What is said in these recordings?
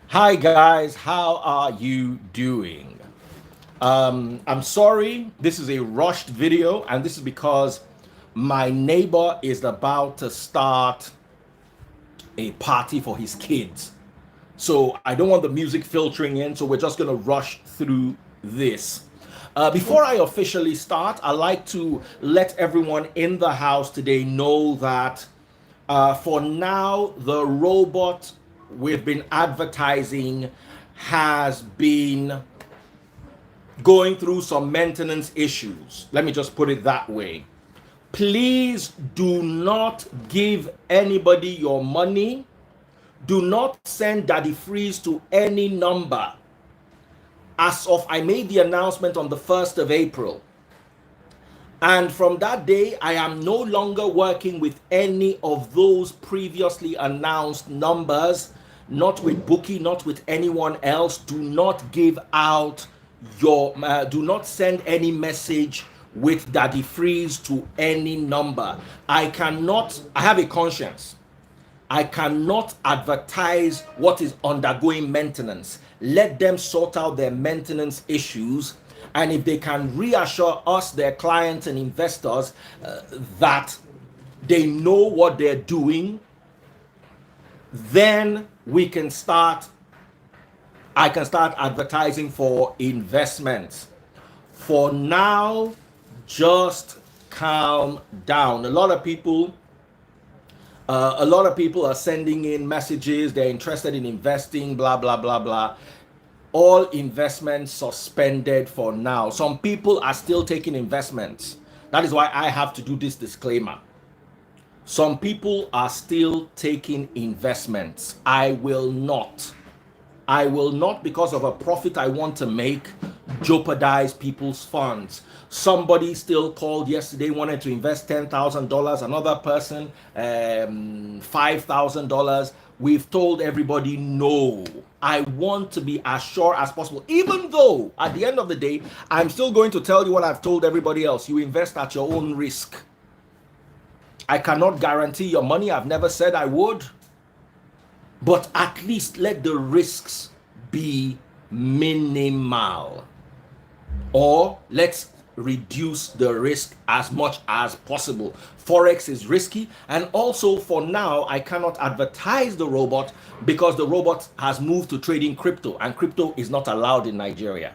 Hi guys, how are you doing? I'm sorry, this is a rushed video, and this is because my neighbor is about to start a party for his kids. So I don't want the music filtering in, so we're just gonna rush through this. Before I officially start, I like to let everyone in the house today know that for now, the robot we've been advertising has been going through some maintenance issues. Let me just put it that way. Please do not give anybody your money. Do not send Daddy Freeze to any number. As of I made the announcement on the 1st of April. And from that day, I am no longer working with any of those previously announced numbers, not with Bookie, not with anyone else. Do not give out your, do not send any message with Daddy Freeze to any number. I have a conscience. I cannot advertise what is undergoing maintenance. Let them sort out their maintenance issues. And if they can reassure us, their clients and investors, that they know what they're doing, then I can start advertising for investments. For now, just calm down. A lot of people are sending in messages. They're interested in investing, blah, blah, blah, blah. All investments suspended for now. Some people are still taking investments. That is why I have to do this disclaimer. Some people are still taking investments. I will not, because of a profit I want to make, jeopardize people's funds. Somebody still called yesterday, wanted to invest $10,000. Another person, $5,000. We've told everybody no. I want to be as sure as possible, even though at the end of the day, I'm still going to tell you what I've told everybody else. You invest at your own risk. I cannot guarantee your money. I've never said I would. But at least let the risks be minimal. Or let's reduce the risk as much as possible. Forex is risky, and also for now I cannot advertise the robot because the robot has moved to trading crypto, and crypto is not allowed in Nigeria.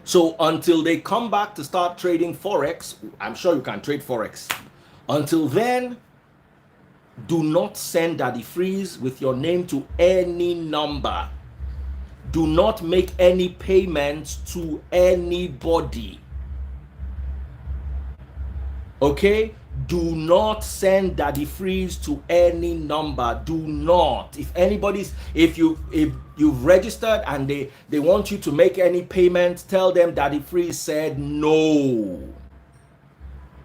So until they come back to start trading Forex, I'm sure you can trade Forex. Until then, do not send Daddy Freeze with your name to any number. Do not make any payments to anybody. Okay? Do not send Daddy Freeze to any number. Do not. If you've registered and they want you to make any payments, tell them Daddy Freeze said no.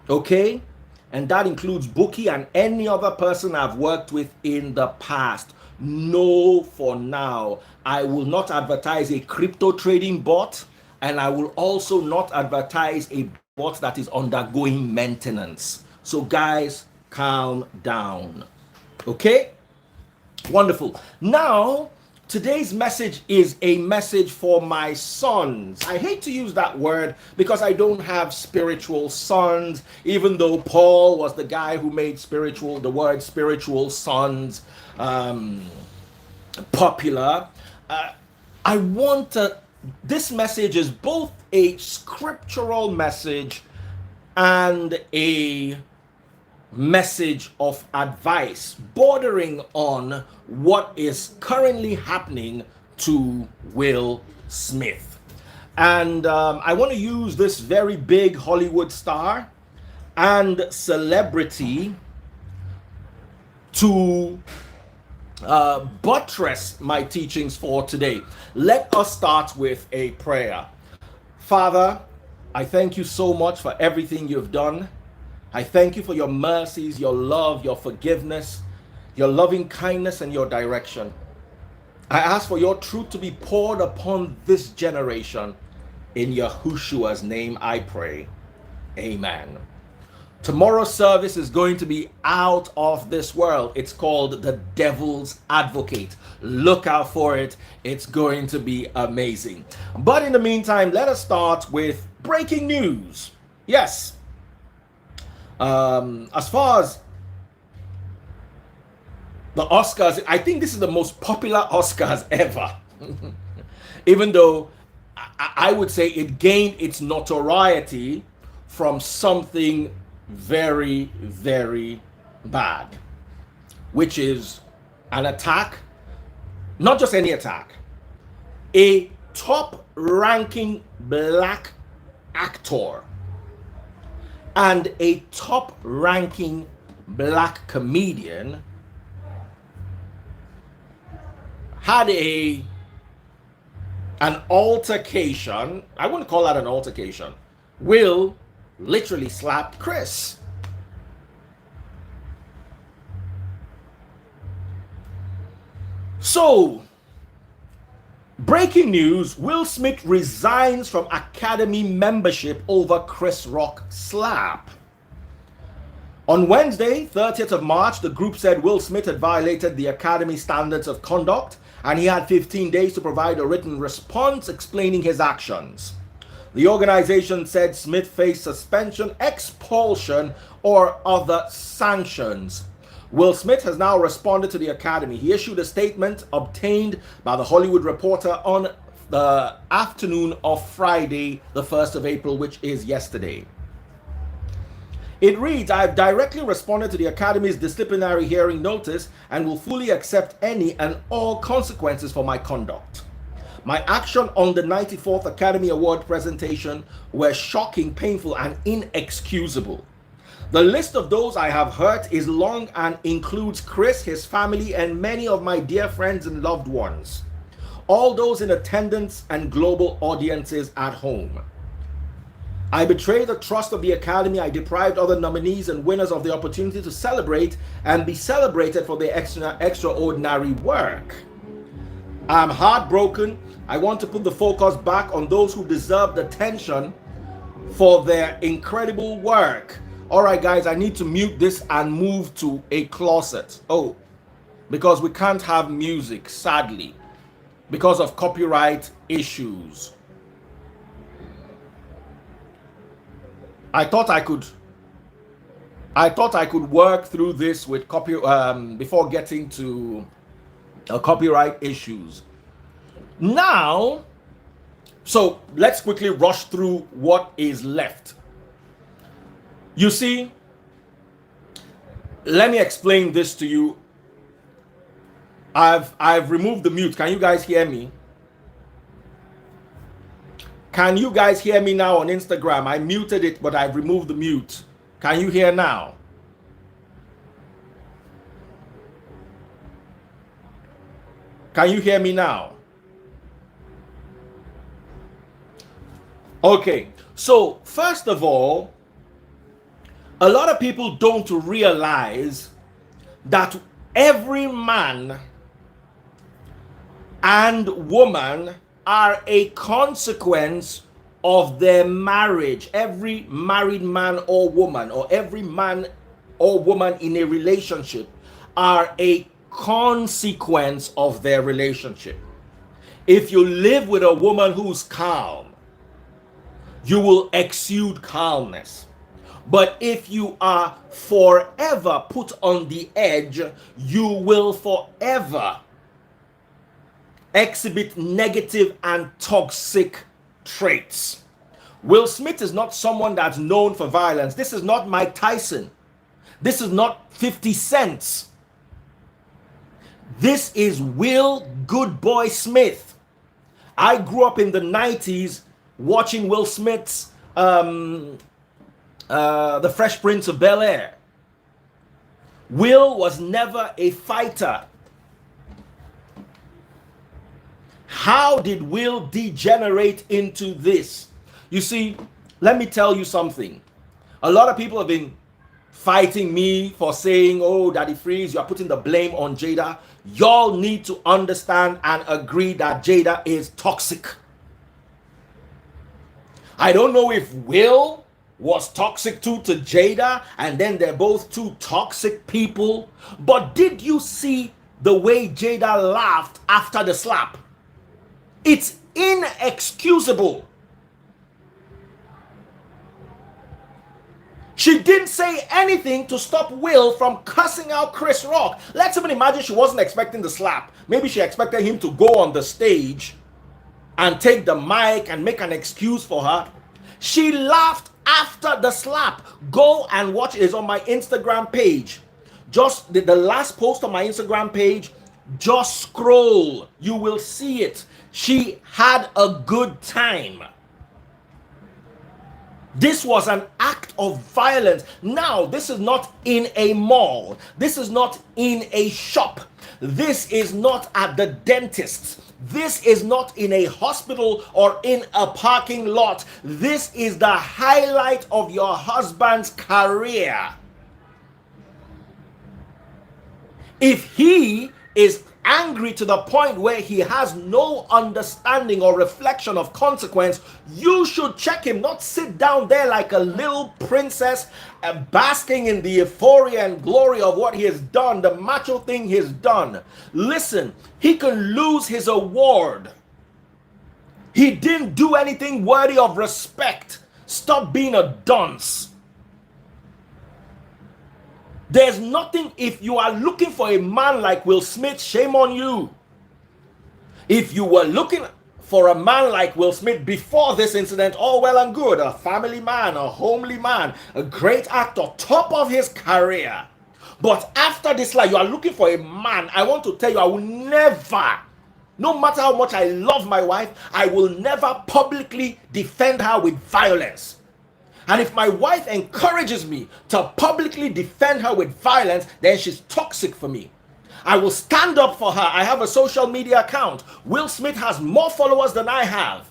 Okay? And that includes Bookie and any other person I've worked with in the past. No, for now. I will not advertise a crypto trading bot, and I will also not advertise a bot that is undergoing maintenance. So guys, calm down. Okay? Wonderful. Now, today's message is a message for my sons. I hate to use that word because I don't have spiritual sons, even though Paul was the guy who made the word spiritual sons popular. This message is both a scriptural message and a message of advice bordering on what is currently happening to Will Smith. And I want to use this very big Hollywood star and celebrity to buttress my teachings for today. Let us start with a prayer. Father, I thank you so much for everything you've done. I thank you for your mercies, your love, your forgiveness, your loving kindness, and your direction. I ask for your truth to be poured upon this generation. In Yahushua's name I pray. Amen. Tomorrow's service is going to be out of this world. It's called The Devil's Advocate. Look out for it. It's going to be amazing. But in the meantime, let us start with breaking news. Yes. As far as the Oscars, I think this is the most popular Oscars ever. Even though I would say it gained its notoriety from something very, very bad, which is an attack, not just any attack, a top-ranking black actor and a top-ranking black comedian had an altercation. I wouldn't call that an altercation. Will literally slapped Chris. So, breaking news, Will Smith resigns from Academy membership over Chris Rock slap. On Wednesday, 30th of March, the group said Will Smith had violated the Academy standards of conduct and he had 15 days to provide a written response explaining his actions. The organization said Smith faced suspension, expulsion, or other sanctions. Will Smith has now responded to the Academy. He issued a statement obtained by The Hollywood Reporter on the afternoon of Friday, the 1st of April, which is yesterday. It reads, I have directly responded to the Academy's disciplinary hearing notice and will fully accept any and all consequences for my conduct. My action on the 94th Academy Award presentation were shocking, painful, and inexcusable. The list of those I have hurt is long and includes Chris, his family, and many of my dear friends and loved ones. All those in attendance and global audiences at home. I betrayed the trust of the Academy. I deprived other nominees and winners of the opportunity to celebrate and be celebrated for their extraordinary work. I'm heartbroken. I want to put the focus back on those who deserve the attention for their incredible work. All right, guys, I need to mute this and move to a closet. Oh, because we can't have music, sadly, because of copyright issues. I thought I could work through this with before getting to copyright issues. Now, so let's quickly rush through what is left. You see, let me explain this to you. I've removed the mute. Can you guys hear me? Can you guys hear me now on Instagram? I muted it, but I've removed the mute. Can you hear now? Can you hear me now? Okay, so first of all, a lot of people don't realize that every man and woman are a consequence of their marriage. Every married man or woman, or every man or woman in a relationship, are a consequence of their relationship. If you live with a woman who's calm, you will exude calmness. But if you are forever put on the edge, you will forever exhibit negative and toxic traits. Will Smith is not someone that's known for violence. This is not Mike Tyson. This is not 50 Cent. This is Will Good Boy Smith. I grew up in the 90s watching Will Smith's The Fresh Prince of Bel-Air. Will was never a fighter. How did Will degenerate into this? You see, let me tell you something. A lot of people have been fighting me for saying, oh, Daddy Freeze, you're putting the blame on Jada. Y'all need to understand and agree that Jada is toxic. I don't know if Will was toxic to Jada, and then they're both two toxic people. But did you see the way Jada laughed after the slap? It's inexcusable. She didn't say anything to stop Will from cussing out Chris Rock. Let's even imagine she wasn't expecting the slap. Maybe she expected him to go on the stage and take the mic and make an excuse for her. She laughed after the slap. Go and watch it. It's on my Instagram page. Just the last post on my Instagram page. Just scroll. You will see it. She had a good time. This was an act of violence. Now, this is not in a mall. This is not in a shop. This is not at the dentist. This is not in a hospital or in a parking lot. This is the highlight of your husband's career. If he is angry to the point where he has no understanding or reflection of consequence, you should check him, not sit down there like a little princess basking in the euphoria and glory of what he has done, the macho thing he's done. Listen, he can lose his award. He didn't do anything worthy of respect. Stop being a dunce. There's nothing, if you are looking for a man like Will Smith, shame on you. If you were looking for a man like Will Smith before this incident, all well and good, a family man, a homely man, a great actor, top of his career. But after this life, you are looking for a man. I want to tell you, I will never, no matter how much I love my wife, I will never publicly defend her with violence. And if my wife encourages me to publicly defend her with violence, then she's toxic for me. I will stand up for her. I have a social media account. Will Smith has more followers than I have.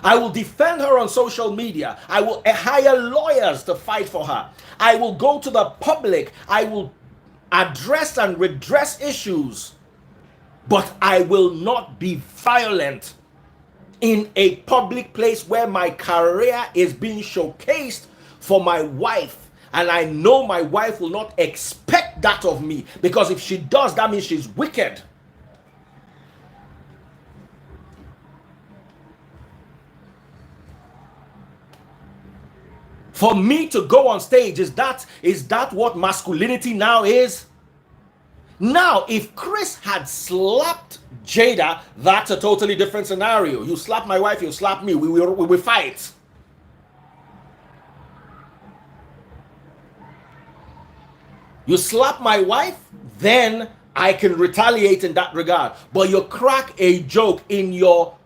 I will defend her on social media. I will hire lawyers to fight for her. I will go to the public. I will address and redress issues. But I will not be violent in a public place where my career is being showcased for my wife. And I know my wife will not expect that of me, because if she does, that means she's wicked. For me to go on stage, is that what masculinity now is? Now, if Chris had slapped Jada, that's a totally different scenario. You slap my wife, you slap me, we fight. You slap my wife, then I can retaliate in that regard. But you crack a joke in your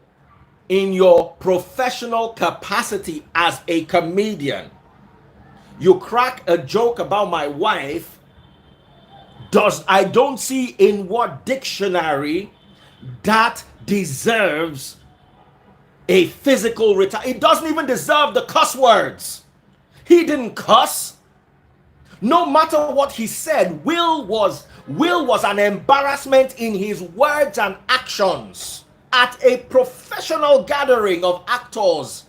professional capacity as a comedian. You crack a joke about my wife. I don't see in what dictionary that deserves a physical retaliation. It doesn't even deserve the cuss words. He didn't cuss. No matter what he said, Will was an embarrassment in his words and actions at a professional gathering of actors.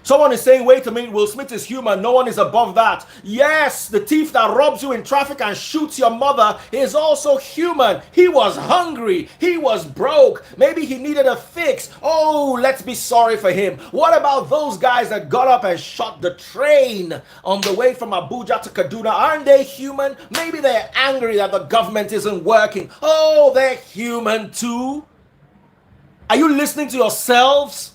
Someone is saying, wait a minute, Will Smith is human. No one is above that. Yes, the thief that robs you in traffic and shoots your mother is also human. He was hungry. He was broke. Maybe he needed a fix. Oh, let's be sorry for him. What about those guys that got up and shot the train on the way from Abuja to Kaduna? Aren't they human? Maybe they're angry that the government isn't working. Oh, they're human too. Are you listening to yourselves?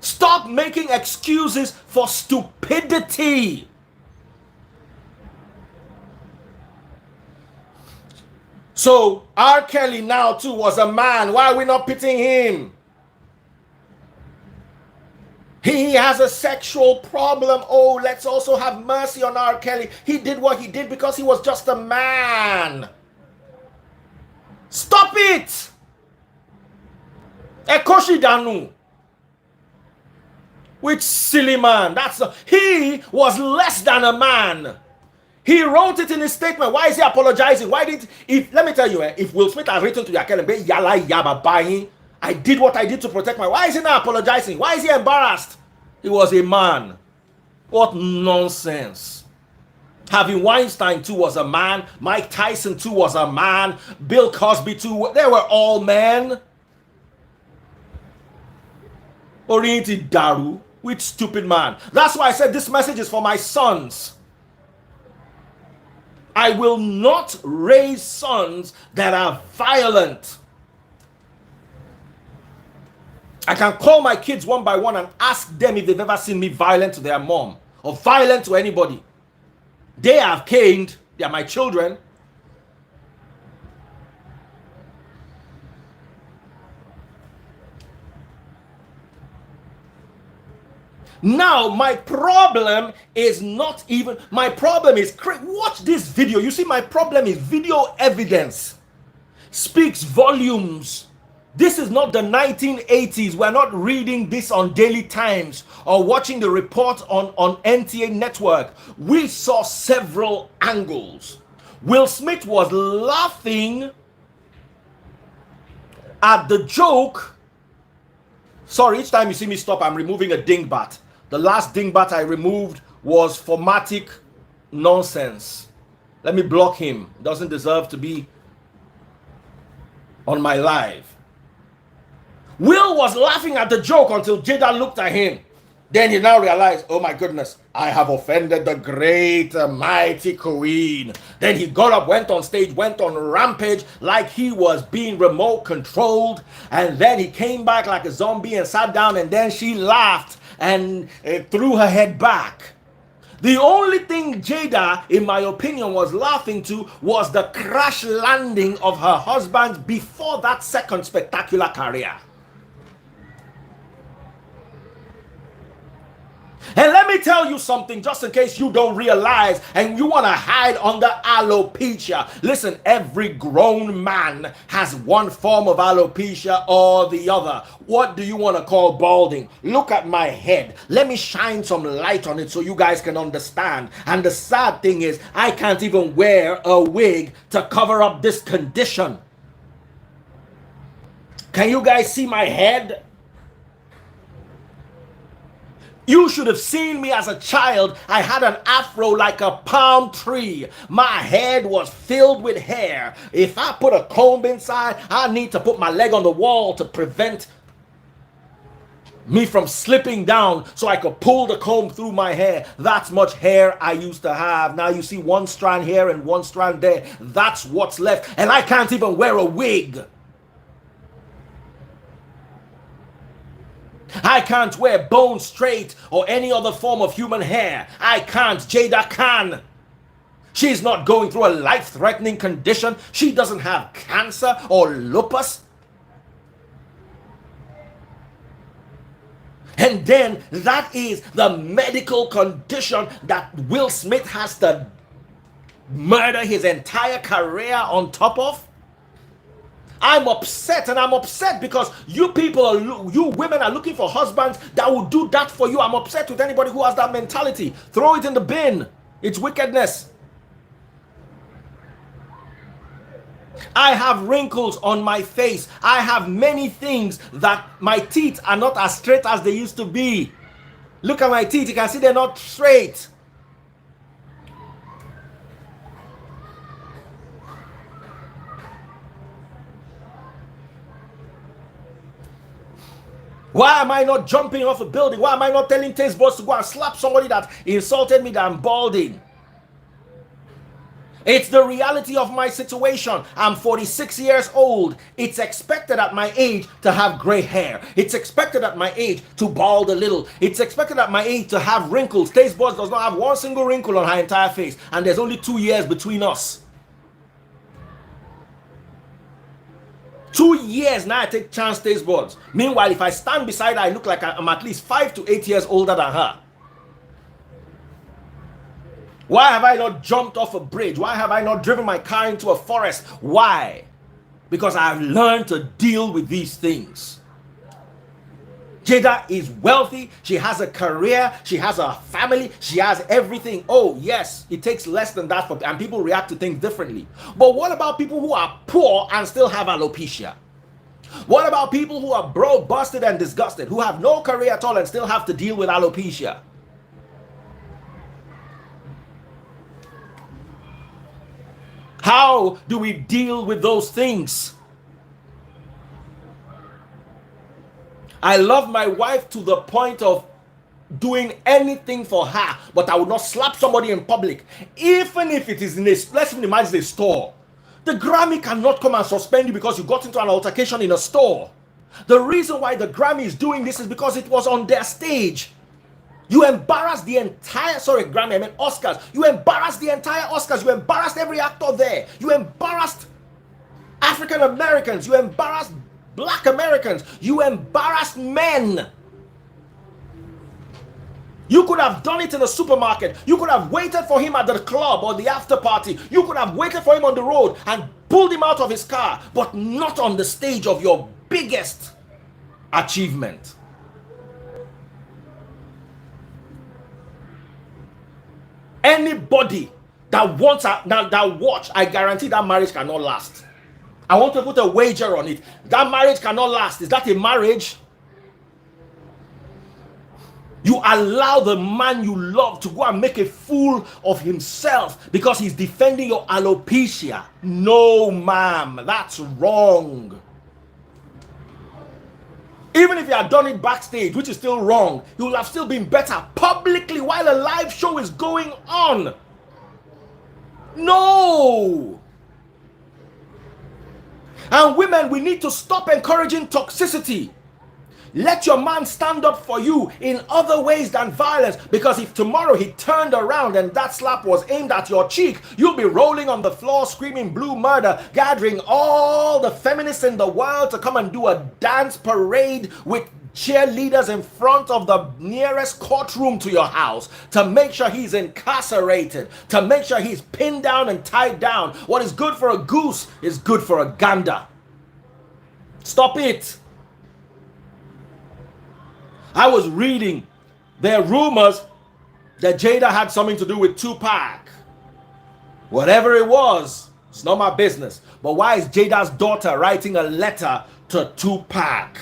Stop making excuses for stupidity. So R. Kelly now too was a man. Why are we not pitting him? He has a sexual problem. Oh, let's also have mercy on R. Kelly. He did what he did because he was just a man. Stop it! Ekoshi Danu. Which silly man? He was less than a man. He wrote it in his statement. Why is he apologizing? Let me tell you, if Will Smith had written to Yakelembe, Yala Yaba Bahi, I did what I did to protect why is he not apologizing? Why is he embarrassed? He was a man. What nonsense. Harvey Weinstein too was a man. Mike Tyson too was a man. Bill Cosby too. They were all men. Oriented Daru. Which stupid man. That's why I said this message is for my sons. I will not raise sons that are violent. I can call my kids one by one and ask them if they've ever seen me violent to their mom or violent to anybody. They have caned. They are my children. Now, my problem is not even, my problem is, watch this video. You see, my problem is video evidence speaks volumes. This is not the 1980s. We're not reading this on Daily Times or watching the report on NTA Network. We saw several angles. Will Smith was laughing at the joke. Sorry, each time you see me stop, I'm removing a dingbat. The last dingbat I removed was formatic nonsense. Let me block him. Doesn't deserve to be on my live. Will was laughing at the joke until Jada looked at him. Then he now realized, oh my goodness, I have offended the great, mighty queen. Then he got up, went on stage, went on rampage like he was being remote controlled. And then he came back like a zombie and sat down, and then she laughed and threw her head back. The only thing Jada, in my opinion, was laughing to was the crash landing of her husband before that second spectacular career. And let me tell you something, just in case you don't realize and you want to hide under alopecia. Listen, every grown man has one form of alopecia or the other. What do you want to call balding? Look at my head. Let me shine some light on it so you guys can understand. And the sad thing is, I can't even wear a wig to cover up this condition. Can you guys see my head? You should have seen me as a child. I had an afro like a palm tree. My head was filled with hair. If I put a comb inside, I need to put my leg on the wall to prevent me from slipping down so I could pull the comb through my hair. That's much hair I used to have. Now you see one strand here and one strand there. That's what's left. And I can't even wear a wig. I can't wear bone straight or any other form of human hair. I can't. Jada can. She's not going through a life-threatening condition. She doesn't have cancer or lupus. And then that is the medical condition that Will Smith has to murder his entire career on top of. I'm upset, and I'm upset because you women are looking for husbands that will do that for you. I'm upset with anybody who has that mentality. Throw it in the bin. It's wickedness. I have wrinkles on my face. I have many things that my teeth are not as straight as they used to be. Look at my teeth. You can see they're not straight. Why am I not jumping off a building? Why am I not telling taste buds to go and slap somebody that insulted me that I'm balding? It's the reality of my situation. I'm 46 years old. It's expected at my age to have gray hair. It's expected at my age to bald a little. It's expected at my age to have wrinkles. Taste buds does not have one single wrinkle on her entire face. And there's only 2 years between us. 2 years now I take chance taste buds. Meanwhile, if I stand beside her, I look like I'm at least 5 to 8 years older than her. Why have I not jumped off a bridge? Why have I not driven my car into a forest? Why? Because I've learned to deal with these things. Jada is wealthy, she has a career, she has a family, she has everything. Oh yes, it takes less than that and people react to things differently. But what about people who are poor and still have alopecia? What about people who are broke, busted and disgusted, who have no career at all and still have to deal with alopecia? How do we deal with those things? I love my wife to the point of doing anything for her, but I would not slap somebody in public, even if it is in a, let's imagine a store. The Grammy cannot come and suspend you because you got into an altercation in a store. The reason why the Grammy is doing this is because it was on their stage. You embarrassed the entire, Grammy, I mean Oscars. You embarrassed the entire Oscars. You embarrassed every actor there. You embarrassed African Americans. You embarrassed Black Americans. You embarrassed men. You could have done it in a supermarket. You could have waited for him at the club or the after party. You could have waited for him on the road and pulled him out of his car, but not on the stage of your biggest achievement. Anybody that wants that watch, I guarantee that marriage cannot last. I want to put a wager on it. That marriage cannot last. Is that a marriage? You allow the man you love to go and make a fool of himself because he's defending your alopecia. No, ma'am, that's wrong. Even if you had done it backstage, which is still wrong, you will have still been better publicly while a live show is going on. No. And women, we need to stop encouraging toxicity. Let your man stand up for you in other ways than violence, because if tomorrow he turned around and that slap was aimed at your cheek, you'll be rolling on the floor screaming blue murder, gathering all the feminists in the world to come and do a dance parade with cheerleaders in front of the nearest courtroom to your house to make sure he's incarcerated, to make sure he's pinned down and tied down. What is good for a goose is good for a gander. Stop it. I was reading, there are rumors that Jada had something to do with Tupac. Whatever it was, it's not my business. But why is Jada's daughter writing a letter to Tupac?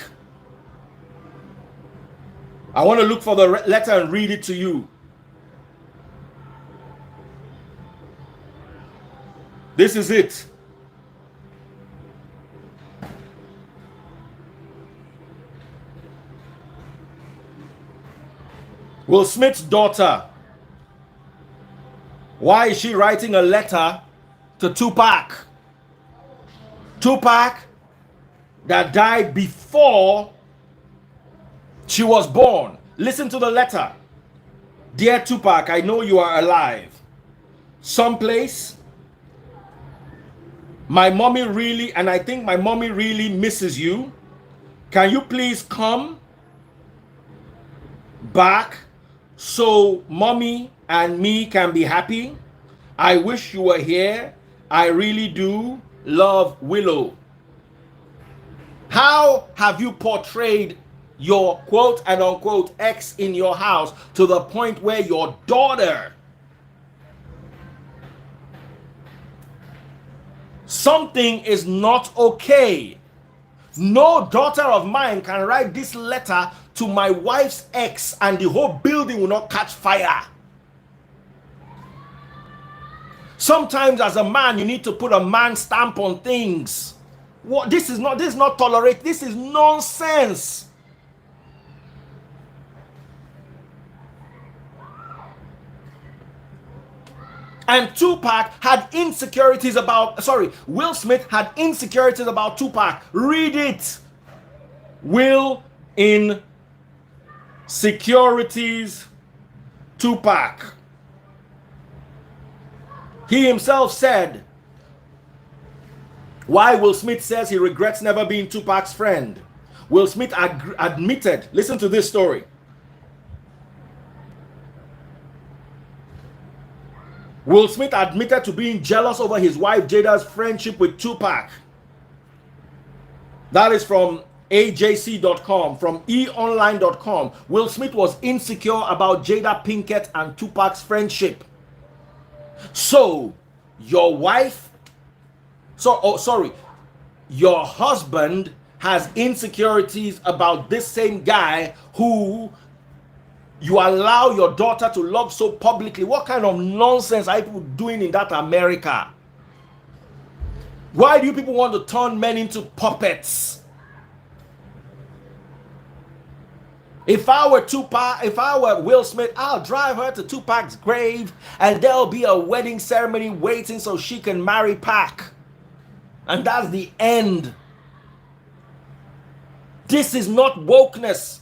I want to look for the letter and read it to you. This is it. Will Smith's daughter, why is she writing a letter to Tupac? Tupac that died before she was born. Listen to the letter. Dear Tupac, I know you are alive. Someplace, my mommy really, and I think my mommy really misses you. Can you please come back so mommy and me can be happy? I wish you were here. I really do. Love, Willow. How have you portrayed your quote and unquote ex in your house to the point where your daughter, something is not okay? No daughter of mine can write this letter to my wife's ex and the whole building will not catch fire. Sometimes as a man, you need to put a man stamp on things. What this is not tolerate. This is nonsense. And Tupac had insecurities about, Will Smith had insecurities about Tupac. Read it. Will insecurities Tupac. He himself said, Why Will Smith says he regrets never being Tupac's friend. Will Smith admitted, listen to this story. Will Smith admitted to being jealous over his wife Jada's friendship with Tupac. That is from ajc.com, from eonline.com. Will Smith was insecure about Jada Pinkett and Tupac's friendship. So, your wife, your husband has insecurities about this same guy who you allow your daughter to love so publicly. What kind of nonsense are people doing in that America? Why do you people want to turn men into puppets? If I were Will Smith, I'll drive her to Tupac's grave and there'll be a wedding ceremony waiting so she can marry Pac. And that's the end. This is not wokeness.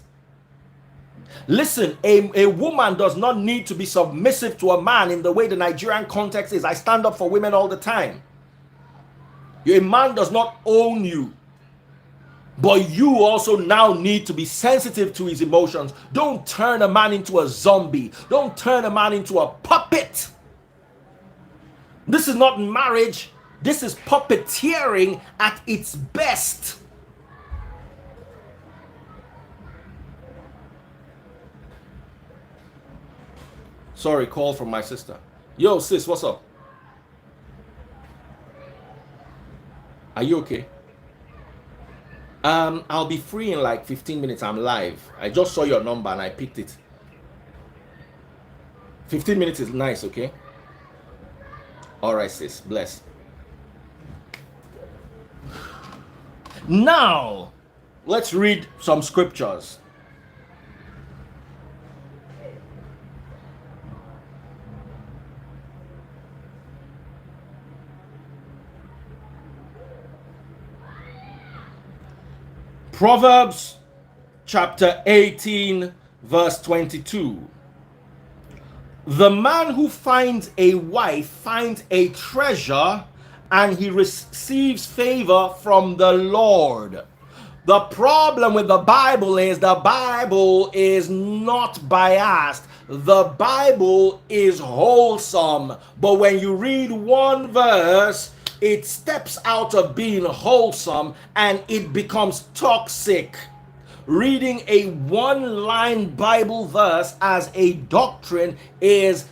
Listen, a woman does not need to be submissive to a man in the way the Nigerian context is. I stand up for women all the time. A man does not own you. But you also now need to be sensitive to his emotions. Don't turn a man into a zombie. Don't turn a man into a puppet. This is not marriage. This is puppeteering at its best. Sorry, call from my sister. Yo, sis, what's up? Are you okay? I'll be free in like 15 minutes. I'm live. I just saw your number and I picked it. 15 minutes is nice, okay? All right, sis. Bless. Now, let's read some scriptures. Proverbs chapter 18, verse 22. The man who finds a wife finds a treasure, and he receives favor from the Lord. The problem with the Bible is not biased. The Bible is wholesome. But when you read one verse, it steps out of being wholesome and it becomes toxic. Reading a one-line Bible verse as a doctrine is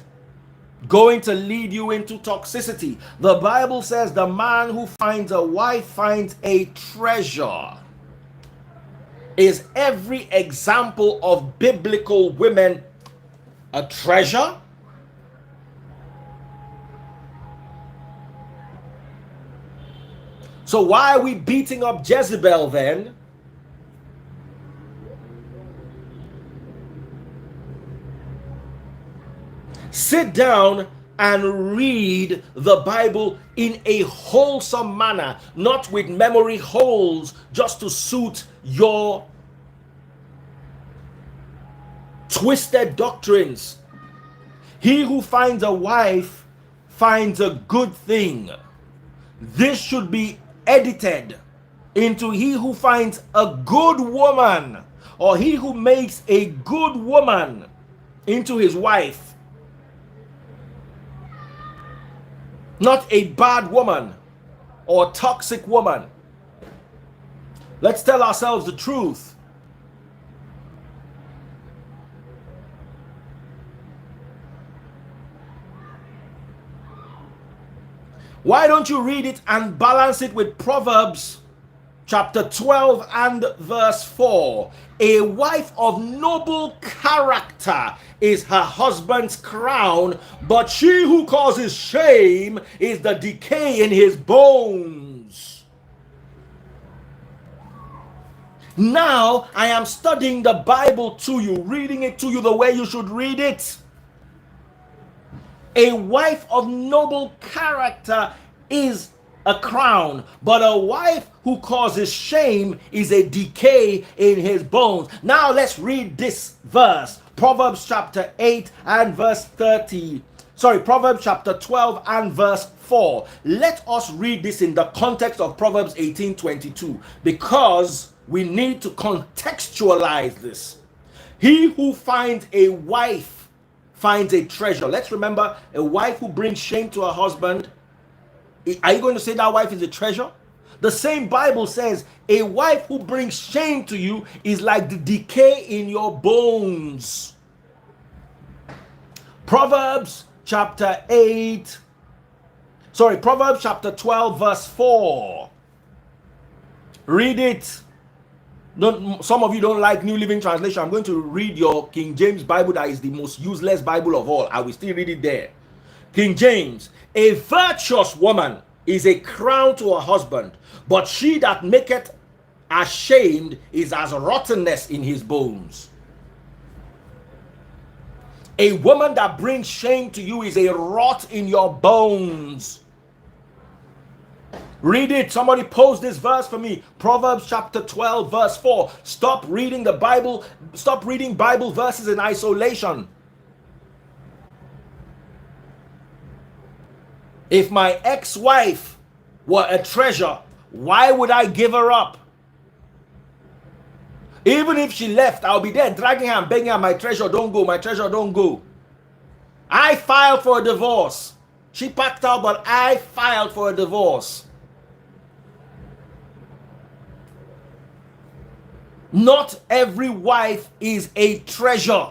going to lead you into toxicity. The Bible says the man who finds a wife finds a treasure. Is every example of biblical women a treasure? So why are we beating up Jezebel then? Sit down and read the Bible in a wholesome manner, not with memory holes just to suit your twisted doctrines. He who finds a wife finds a good thing. This should be edited into he who finds a good woman, or he who makes a good woman into his wife. Not a bad woman or toxic woman. Let's tell ourselves the truth. Why don't you read it and balance it with Proverbs chapter 12 and verse 4? A wife of noble character is her husband's crown, but she who causes shame is the decay in his bones. Now I am studying the Bible to you, reading it to you the way you should read it. A wife of noble character is a crown, but a wife who causes shame is a decay in his bones. Now let's read this verse. Proverbs chapter 8 and verse 30. Proverbs chapter 12 and verse 4. Let us read this in the context of Proverbs 18:22, because we need to contextualize this. He who finds a wife finds a treasure. Let's remember, a wife who brings shame to her husband. Are you going to say that wife is a treasure? The same Bible says a wife who brings shame to you is like the decay in your bones. Proverbs chapter 12 verse 4. Read it. Some of you don't like New Living Translation. I'm going to read your King James Bible, that is the most useless Bible of all. I will still read it there. King James, a virtuous woman is a crown to her husband, but she that maketh ashamed is as rottenness in his bones. A woman that brings shame to you is a rot in your bones. Read it. Somebody post this verse for me. Proverbs chapter 12 verse 4. Stop reading the Bible. Stop reading Bible verses in isolation. If my ex-wife were a treasure, why would I give her up? Even if she left, I'll be there dragging her and begging her, my treasure don't go, my treasure don't go. I filed for a divorce. She packed out, but I filed for a divorce. Not every wife is a treasure.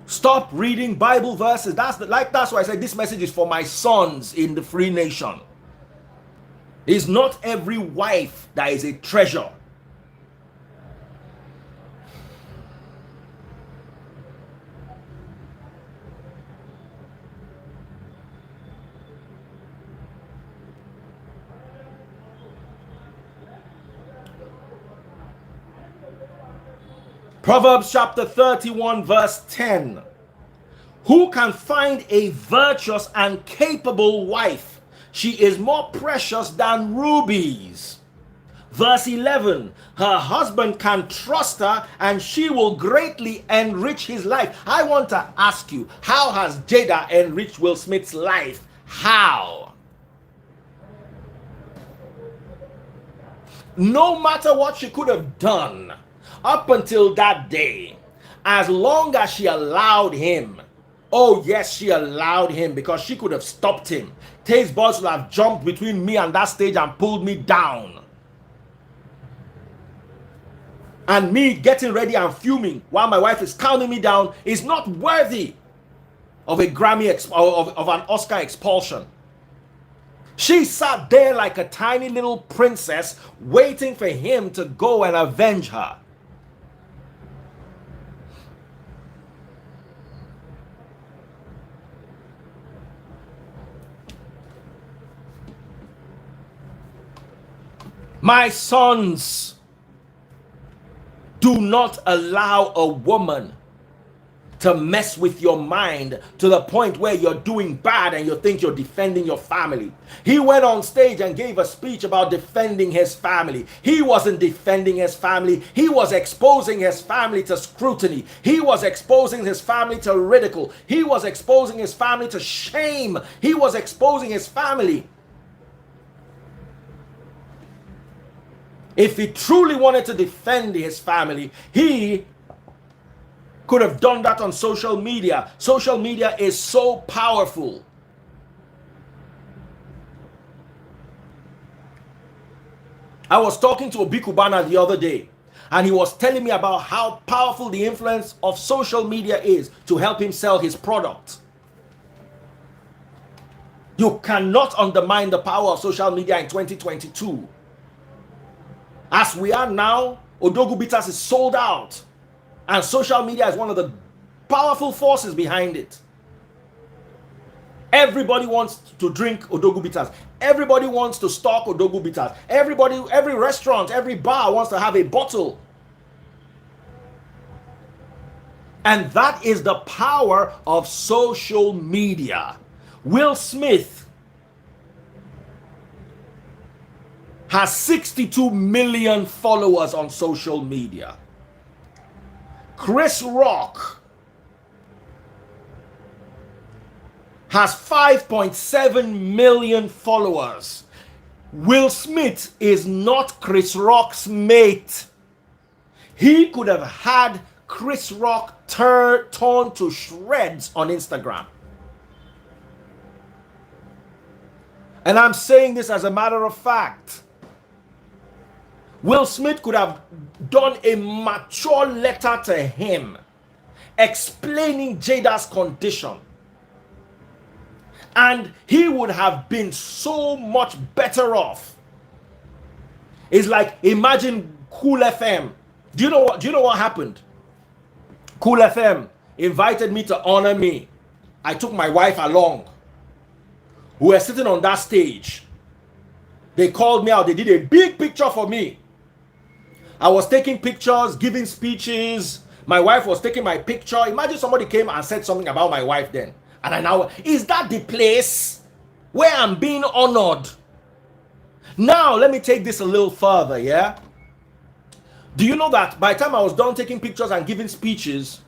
Stop reading Bible verses. That's why I said this message is for my sons in the free nation. It's not every wife that is a treasure. Proverbs chapter 31 verse 10. Who can find a virtuous and capable wife? She is more precious than rubies. Verse 11. Her husband can trust her and she will greatly enrich his life. I want to ask you, how has Jada enriched Will Smith's life? How? No matter what she could have done up until that day, as long as she allowed him, oh yes, she allowed him, because she could have stopped him. Taste buds would have jumped between me and that stage and pulled me down. And me getting ready and fuming while my wife is counting me down is not worthy of a Grammy of an Oscar expulsion. She sat there like a tiny little princess waiting for him to go and avenge her. My sons, do not allow a woman to mess with your mind to the point where you're doing bad and you think you're defending your family. He went on stage and gave a speech about defending his family. He wasn't defending his family. He was exposing his family to scrutiny. He was exposing his family to ridicule. He was exposing his family to shame. He was exposing his family. If he truly wanted to defend his family, he could have done that on social media. Social media is so powerful. I was talking to Obi Kubana the other day, and he was telling me about how powerful the influence of social media is to help him sell his product. You cannot undermine the power of social media in 2022. As we are now, Odogu Bitters is sold out. And social media is one of the powerful forces behind it. Everybody wants to drink Odogu Bitters. Everybody wants to stock Odogu Bitters. Every restaurant, every bar wants to have a bottle. And that is the power of social media. Will Smith has 62 million followers on social media. Chris Rock has 5.7 million followers. Will Smith is not Chris Rock's mate. He could have had Chris Rock torn to shreds on Instagram. And I'm saying this as a matter of fact. Will Smith could have done a mature letter to him explaining Jada's condition. And he would have been so much better off. It's like, imagine Cool FM. Do you know what happened? Cool FM invited me to honor me. I took my wife along. We were sitting on that stage. They called me out. They did a big picture for me. I was taking pictures, giving speeches. My wife was taking my picture. Imagine somebody came and said something about my wife then. And I now, is that the place where I'm being honored? Now, let me take this a little further, yeah? Do you know that by the time I was done taking pictures and giving speeches,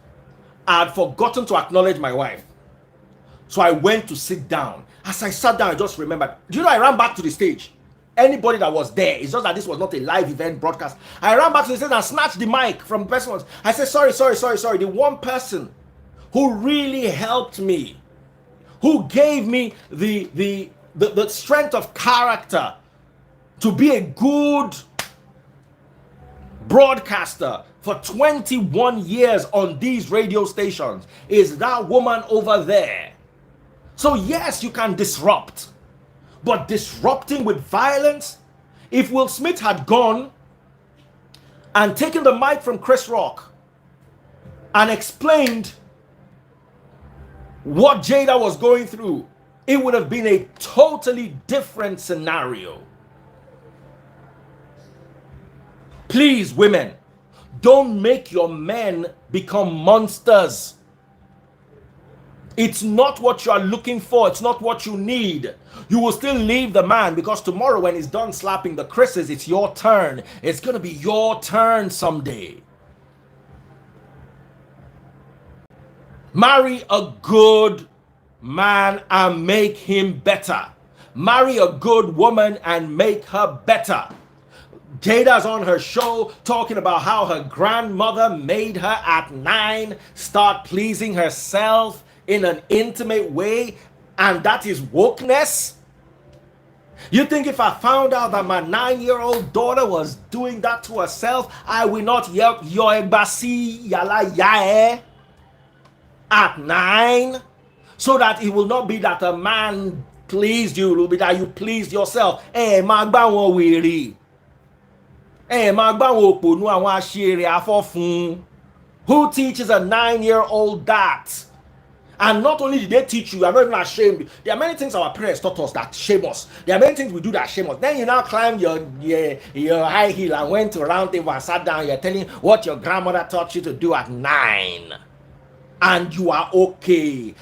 I had forgotten to acknowledge my wife. So I went to sit down. As I sat down, I just remembered. Do you know I ran back to the stage? Anybody that was there, it's just that this was not a live event broadcast. I ran back to the stage and snatched the mic from the person. I said, sorry. The one person who really helped me, who gave me the strength of character to be a good broadcaster for 21 years on these radio stations, is that woman over there. So yes, you can disrupt, but disrupting with violence. If Will Smith had gone and taken the mic from Chris Rock and explained what Jada was going through, it would have been a totally different scenario. Please, women, don't make your men become monsters. It's not what you are looking for. It's not what you need. You will still leave the man, because tomorrow when he's done slapping the Chris's, it's your turn. It's going to be your turn someday. Marry a good man and make him better. Marry a good woman and make her better. Jada's on her show talking about how her grandmother made her at 9 start pleasing herself in an intimate way, and that is wokeness. You think if I found out that my 9-year-old daughter was doing that to herself, I will not yell yo egbasi yala yae at 9, so that it will not be that a man pleased you, it will be that you pleased yourself. Magba won were. Magba wo ponu awon asere afofun. Who teaches a 9-year-old that? And not only did they teach you, I'm not even ashamed. There are many things our parents taught us that shame us. There are many things we do that shame us. Then you now climb your high heel and went to a round table and sat down. You're telling what your grandmother taught you to do at 9. And you are okay.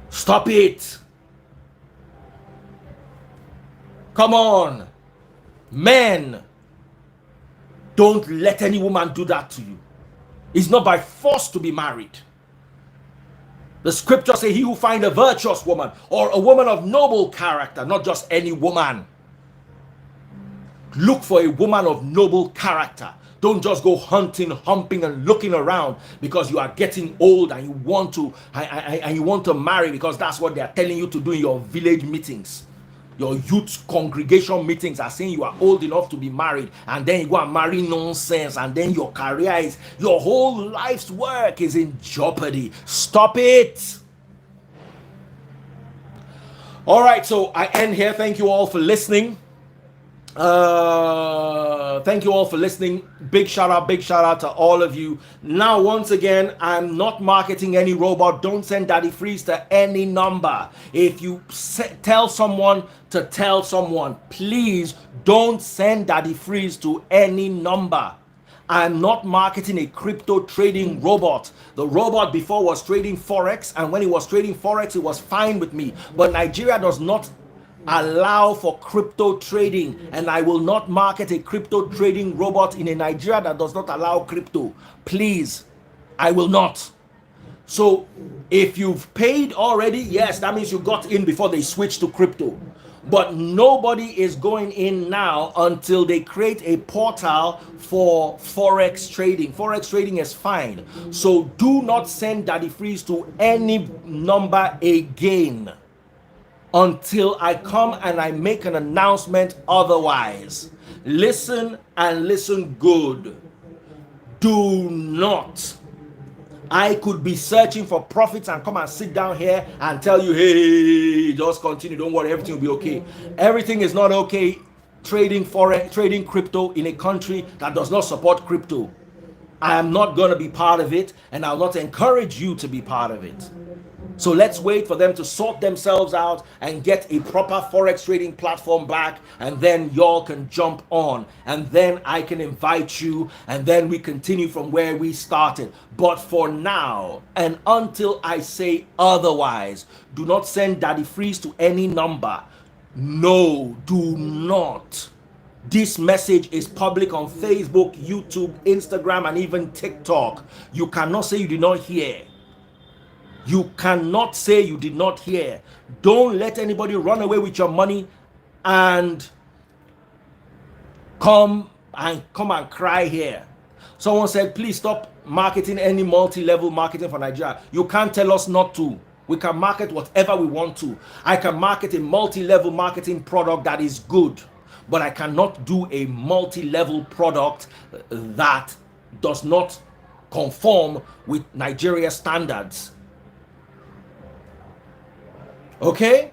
Stop it. Come on. Men, don't let any woman do that to you. It's not by force to be married. The scriptures say he who finds a virtuous woman or a woman of noble character, not just any woman. Look for a woman of noble character. Don't just go hunting, humping, and looking around because you are getting old and you want to marry because that's what they are telling you to do in your village meetings. Your youth congregation meetings are saying you are old enough to be married, and then you go and marry nonsense, and then your whole life's work is in jeopardy. Stop it. All right, so I end here. Thank you all for listening. Thank you all for listening. Big shout out to all of you. Now, once again, I'm not marketing any robot. Don't send Daddy Freeze to any number. If you tell someone to tell someone, please don't send Daddy Freeze to any number. I'm not marketing a crypto trading robot. The robot before was trading Forex, and when he was trading Forex, it was fine with me. But Nigeria does not allow for crypto trading, and I will not market a crypto trading robot in a Nigeria that does not allow crypto. Please, I will not. So if you've paid already, yes, that means you got in before they switched to crypto. But nobody is going in now until they create a portal for forex trading. Forex trading is fine. So do not send Daddy Freeze to any number again until I come and I make an announcement otherwise. Listen and listen good. Do not. I could be searching for profits and come and sit down here and tell you, hey, just continue, don't worry, everything will be okay. Everything is not okay trading forex, trading crypto in a country that does not support crypto. I am not going to be part of it, and I'll not encourage you to be part of it. So let's wait for them to sort themselves out and get a proper forex trading platform back, and then y'all can jump on, and then I can invite you, and then we continue from where we started. But for now, and until I say otherwise, do not send Daddy Freeze to any number. No, do not. This message is public on Facebook, YouTube, Instagram, and even TikTok. You cannot say you did not hear. You cannot say you did not hear. Don't let anybody run away with your money and come and cry here. Someone said, please stop marketing any multi-level marketing for Nigeria. You can't tell us not to. We can market whatever we want to. I can market a multi-level marketing product that is good, but I cannot do a multi-level product that does not conform with Nigeria standards. Okay,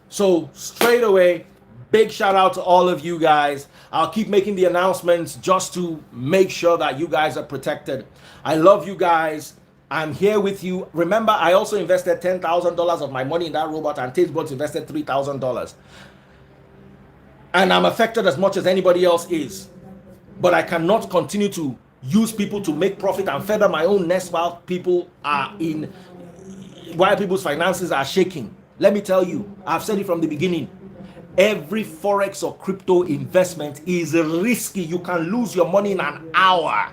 so straight away, big shout out to all of you guys. I'll keep making the announcements just to make sure that you guys are protected. I love you guys. I'm here with you. Remember, I also invested $10,000 of my money in that robot, and Tasebots invested $3,000. And I'm affected as much as anybody else is. But I cannot continue to use people to make profit and feather my own nest while people's finances are shaking. Let me tell you, I've said it from the beginning. Every forex or crypto investment is risky. You can lose your money in an hour.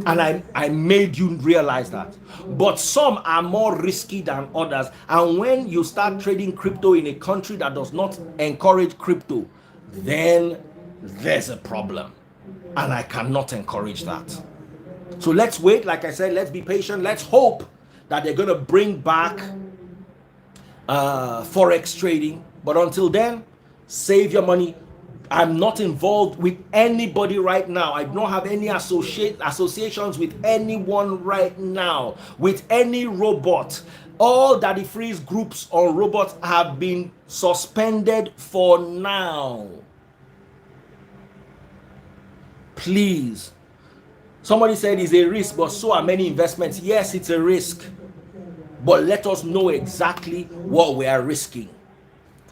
And I made you realize that. But some are more risky than others. And when you start trading crypto in a country that does not encourage crypto, then there's a problem. And I cannot encourage that. So let's wait. Like I said, let's be patient. Let's hope that they're going to bring back forex trading. But until then, save your money. I'm not involved with anybody right now. I don't have any associations with anyone right now, with any robot. All Daddy Freeze groups on robots have been suspended for now. Please. Somebody said it's a risk, but so are many investments. Yes, it's a risk. But let us know exactly what we are risking.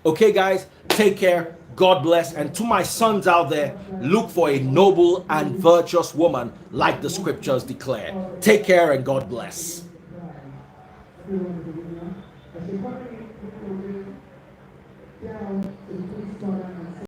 Okay, guys, take care. God bless. And to my sons out there, look for a noble and virtuous woman like the scriptures declare. Take care and God bless.